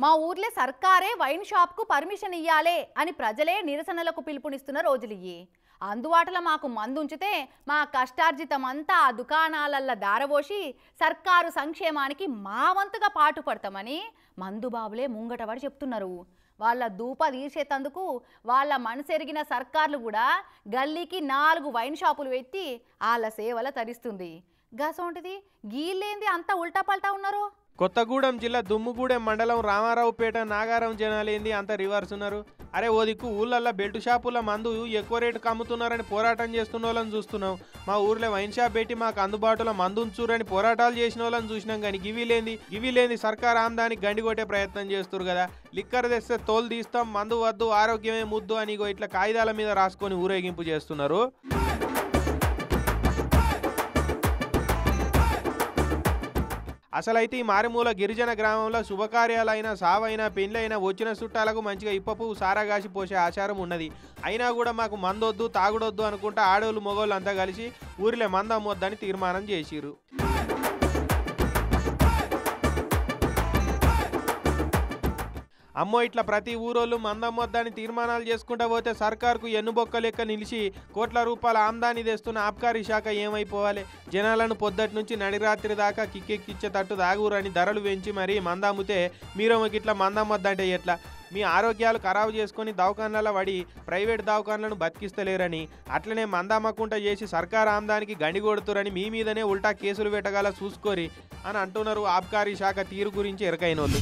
మా ఊర్లే సర్కారే వైన్ షాప్కు పర్మిషన్ ఇయ్యాలే అని ప్రజలే నిరసనలకు పిలుపునిస్తున్న రోజులియ్యి. అందుబాటులో మాకు మందు ఉంచితే మా కష్టార్జితం అంతా ఆ దుకాణాలల్ల దారబోసి సర్కారు సంక్షేమానికి మా వంతుగా పాటుపడతామని మందుబాబులే ముంగటపడి చెప్తున్నారు. వాళ్ళ దూప తీర్చేతందుకు వాళ్ళ మనసెరిగిన సర్కార్లు కూడా గల్లీకి 4 వైన్ షాపులు పెట్టి వాళ్ళ సేవల తరిస్తుంది. గసోంటిది గీళ్ళేంది అంతా ఉల్టా పల్టా ఉన్నారు. కొత్తగూడెం జిల్లా దుమ్ముగూడెం మండలం రామారావుపేట నాగారం జనాలేంది అంత రివర్స్ ఉన్నారు. అరే ఓ దిక్కు ఊళ్ళల్లో బెల్ట్ షాపుల మందు ఎక్కువ రేటుకు అమ్ముతున్నారని పోరాటం చేస్తున్న వాళ్ళని చూస్తున్నాం. మా ఊర్లో వైన్ షాప్ పెట్టి మాకు అందుబాటులో మందు ఉంచురని పోరాటాలు చేసిన వాళ్ళని చూసినాం. కానీ గివిలేంది సర్కార్ ఆమ్దానికి గండి కొట్టే ప్రయత్నం చేస్తారు కదా. లిక్కర్ తెస్తే తోలు తీస్తాం, మందు వద్దు, ఆరోగ్యమే ముద్దు అని ఇట్లా కాగితాల మీద రాసుకొని ఊరేగింపు చేస్తున్నారు. అసలైతే ఈ మారుమూల గిరిజన గ్రామంలో శుభకార్యాలైనా సావైనా పెండ్లైనా వచ్చిన చుట్టాలకు మంచిగా ఇప్పపు సారాగాసి పోసే ఆచారం ఉన్నది. అయినా కూడా మాకు మందొద్దు తాగుడొద్దు అనుకుంటా ఆడోళ్ళు మగోళ్ళు అంతా కలిసి ఊరిలో మంద అమ్మొద్దని తీర్మానం చేసిరు. అమ్మో ఇట్లా ప్రతి ఊరోళ్ళు మందమ్మొద్దని తీర్మానాలు చేసుకుంటా పోతే సర్కార్కు ఎన్నుబొక్క లెక్క నిలిచి కోట్ల రూపాయల ఆమ్దాని తెస్తున్న ఆబ్కారీ శాఖ ఏమైపోవాలి? జనాలను పొద్దటి నుంచి నడిరాత్రి దాకా కిక్కెక్కిచ్చేటట్టు తాగురని ధరలు పెంచి మరీ మందమ్మితే మీరేమో ఇట్లా మందమ్మొద్దంటే ఎట్లా? మీ ఆరోగ్యాలు ఖరాబు చేసుకొని దవాఖానాల పడి ప్రైవేట్ దవాఖానాలను బతికిస్తలేరని అట్లనే మందమ్మకుండా చేసి సర్కార్ ఆమ్దానికి గండి కొడుతురని మీ మీదనే ఉల్టా కేసులు పెట్టగల చూసుకోరి అని అంటున్నారు ఆబ్కారీ శాఖ తీరు గురించి ఎరకైనోళ్ళు.